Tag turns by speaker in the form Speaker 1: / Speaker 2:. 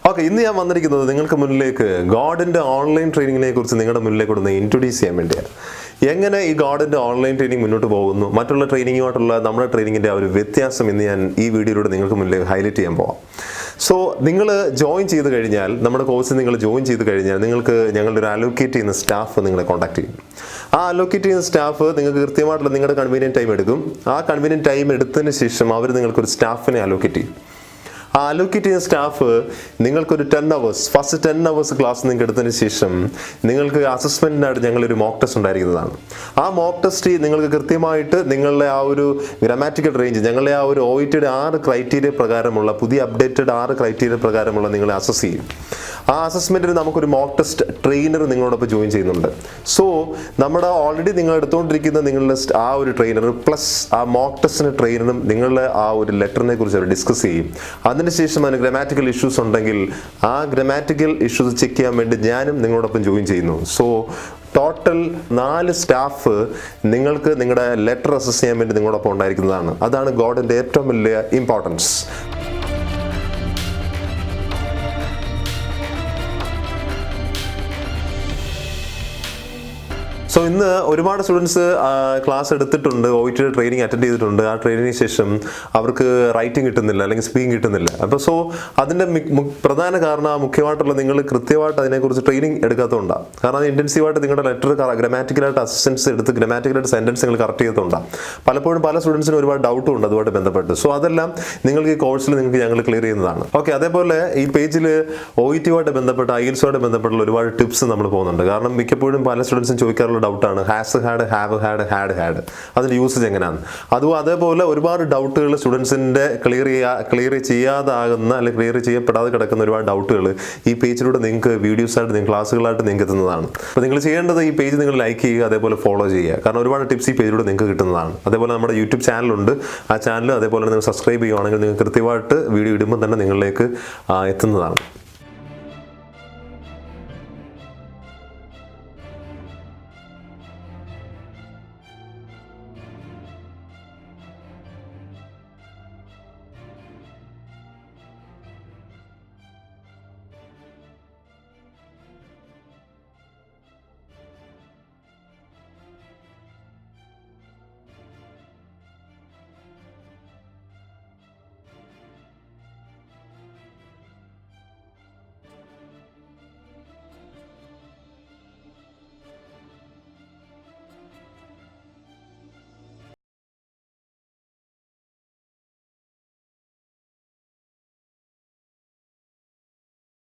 Speaker 1: Okay, ഇന്ന് ഞാൻ വന്നിരിക്കുന്നത് നിങ്ങൾക്ക് മുന്നിലേക്ക് ഗോഡിൻ്റെ ഓൺലൈൻ ട്രെയിനിങ്ങിനെ കുറിച്ച് നിങ്ങളുടെ മുന്നിലേക്ക് ഒന്ന് ഇൻട്രൊഡ്യൂസ് ചെയ്യാൻ വേണ്ടിയാണ്. എങ്ങനെ ഈ ഗോഡിൻ്റെ ഓൺലൈൻ ട്രെയിനിങ് മുന്നോട്ട് പോകുന്നു, മറ്റുള്ള ട്രെയിനിങ്ങുമായിട്ടുള്ള നമ്മുടെ ട്രെയിനിങ്ങിൻ്റെ ആ ഒരു വ്യത്യാസം ഇന്ന് ഞാൻ ഈ വീഡിയോയിലൂടെ നിങ്ങൾക്ക് മുന്നിലേക്ക് ഹൈലൈറ്റ് ചെയ്യാൻ പോവാം. സോ നിങ്ങൾ ജോയിൻ ചെയ്ത് കഴിഞ്ഞാൽ, നമ്മുടെ കോഴ്സിൽ നിങ്ങൾ ജോയിൻ ചെയ്ത് കഴിഞ്ഞാൽ നിങ്ങൾക്ക് ഞങ്ങളുടെ ഒരു അലോക്കേറ്റ് ചെയ്യുന്ന സ്റ്റാഫ് നിങ്ങളെ കോൺടാക്ട് ചെയ്യും. ആ അലോക്കേറ്റ് ചെയ്യുന്ന സ്റ്റാഫ് നിങ്ങൾക്ക് കൃത്യമായിട്ടുള്ള നിങ്ങളുടെ കൺവീനിയൻറ്റ് ടൈം എടുക്കും. ആ കൺവീനിയൻറ്റ് ടൈം എടുത്തതിന് ശേഷം അവർ നിങ്ങൾക്കൊരു സ്റ്റാഫിനെ അലോക്കേറ്റ് ചെയ്യും. ആ അലോക്കേറ്റ് ചെയ്യുന്ന സ്റ്റാഫ് നിങ്ങൾക്കൊരു 10 hours, ഫസ്റ്റ് 10 hours ക്ലാസ് നിങ്ങൾക്ക് എടുത്തതിന് ശേഷം നിങ്ങൾക്ക് അസസ്മെൻറ്റിനായിട്ട് ഞങ്ങളൊരു മോക്ക് ടെസ്റ്റ് ഉണ്ടായിരിക്കുന്നതാണ്. ആ മോക്ക് ടെസ്റ്റ് നിങ്ങൾക്ക് കൃത്യമായിട്ട് നിങ്ങളുടെ ആ ഒരു ഗ്രാമാറ്റിക്കൽ റേഞ്ച്, ഞങ്ങളുടെ ആ ഒരു OET 6 ക്രൈറ്റീരിയ പ്രകാരമുള്ള, പുതിയ അപ്ഡേറ്റഡ് 6 ക്രൈറ്റീരിയ പ്രകാരമുള്ള നിങ്ങളെ അസസ് ചെയ്യും. ആ അസസ്മെൻറ്റിന് നമുക്കൊരു മോക്ക് ടെസ്റ്റ് ട്രെയിനർ നിങ്ങളോടൊപ്പം ജോയിൻ ചെയ്യുന്നുണ്ട്. സോ നമ്മുടെ ഓൾറെഡി നിങ്ങൾ എടുത്തുകൊണ്ടിരിക്കുന്ന നിങ്ങളുടെ ആ ഒരു ട്രെയിനർ പ്ലസ് ആ മോക്ക് ടെസ്റ്റിന് ട്രെയിനറും നിങ്ങളുടെ ആ ഒരു ലെറ്ററിനെ കുറിച്ച് അവർ ഡിസ്കസ് ചെയ്യും. അതിനുശേഷം അതിന് ഗ്രാമാറ്റിക്കൽ ഇഷ്യൂസ് ഉണ്ടെങ്കിൽ ആ ഗ്രാമാറ്റിക്കൽ ഇഷ്യൂസ് ചെക്ക് ചെയ്യാൻ വേണ്ടി ഞാനും നിങ്ങളോടൊപ്പം ജോയിൻ ചെയ്യുന്നു. സോ ടോട്ടൽ 4 സ്റ്റാഫ് നിങ്ങൾക്ക് നിങ്ങളുടെ ലെറ്റർ അസസ് ചെയ്യാൻ വേണ്ടി നിങ്ങളോടൊപ്പം ഉണ്ടായിരിക്കുന്നതാണ്. അതാണ് ഗോഡിൻ്റെ ഏറ്റവും വലിയ ഇമ്പോർട്ടൻസ്. സോ ഇന്ന് ഒരുപാട് സ്റ്റുഡൻസ് ക്ലാസ് എടുത്തിട്ടുണ്ട്, OET ട്രെയിനിങ് അറ്റൻഡ് ചെയ്തിട്ടുണ്ട്. ആ ട്രെയിനിങ്ങിന് ശേഷം അവർക്ക് റൈറ്റിംഗ് കിട്ടുന്നില്ല, അല്ലെങ്കിൽ സ്പീക്കിംഗ് കിട്ടുന്നില്ല. അപ്പോൾ സോ അതിൻ്റെ പ്രധാന കാരണം മുഖ്യമായിട്ടുള്ള നിങ്ങൾ കൃത്യമായിട്ട് അതിനെക്കുറിച്ച് ട്രെയിനിങ് എടുക്കാത്തതുകൊണ്ടാണ്. കാരണം അത് ഇൻറ്റൻസീവായിട്ട് നിങ്ങളുടെ ലെറ്റർ ഗ്രാമാറ്റിക്കലായിട്ട് അസിസ്റ്റൻസ് എടുത്ത് ഗ്രാമാറ്റിക്കലായിട്ട് സെൻറ്റൻസ് നിങ്ങൾ കറക്റ്റ് ചെയ്തുകൊണ്ടാണ്. പലപ്പോഴും പല സ്റ്റുഡൻസിനും ഒരുപാട് ഡൗട്ടും ഉണ്ട് അതുമായിട്ട് ബന്ധപ്പെട്ട്. സോ അതെല്ലാം നിങ്ങൾക്ക് ഈ കോഴ്സിൽ നിങ്ങൾക്ക് ഞങ്ങൾ ക്ലിയർ ചെയ്യുന്നതാണ്. ഓക്കെ, അതേപോലെ ഈ പേജിൽ OET-യുമായിട്ട് ബന്ധപ്പെട്ട IELTS-ഉമായിട്ട് ബന്ധപ്പെട്ടുള്ള ഒരുപാട് ടിപ്സ് നമ്മൾ പോകുന്നുണ്ട്. കാരണം മിക്കപ്പോഴും പല സ്റ്റുഡൻസും ചോദിക്കാറുള്ള ഡൗട്ടാണ് has had, have had, had അതിൻ്റെ യൂസേജ് എങ്ങനെയാണ്. അതേപോലെ ഒരുപാട് ഡൗട്ടുകൾ സ്റ്റുഡൻസിൻ്റെ ക്ലിയർ ചെയ്യാതാകുന്ന, അല്ലെങ്കിൽ ക്ലിയർ ചെയ്യപ്പെടാതെ കിടക്കുന്ന ഒരുപാട് ഡൗട്ടുകൾ ഈ പേജിലൂടെ നിങ്ങൾക്ക് വീഡിയോസായിട്ട്, നിങ്ങൾക്ക് ക്ലാസ്സുകളായിട്ട് നിങ്ങൾക്ക് എത്തുന്നതാണ്. അപ്പോൾ നിങ്ങൾ ചെയ്യേണ്ടത് ഈ പേജ് നിങ്ങൾ ലൈക്ക് ചെയ്യുക, അതേപോലെ ഫോളോ ചെയ്യുക. കാരണം ഒരുപാട് ടിപ്സ് ഈ പേജിലൂടെ നിങ്ങൾക്ക് കിട്ടുന്നതാണ്. അതേപോലെ നമ്മുടെ യൂട്യൂബ് ചാനലുണ്ട്. ആ ചാനൽ അതേപോലെ നിങ്ങൾ സബ്സ്ക്രൈബ് ചെയ്യുകയാണെങ്കിൽ നിങ്ങൾക്ക് കൃത്യമായിട്ട് വീഡിയോ ഇടുമ്പോൾ തന്നെ നിങ്ങളിലേക്ക് എത്തുന്നതാണ്.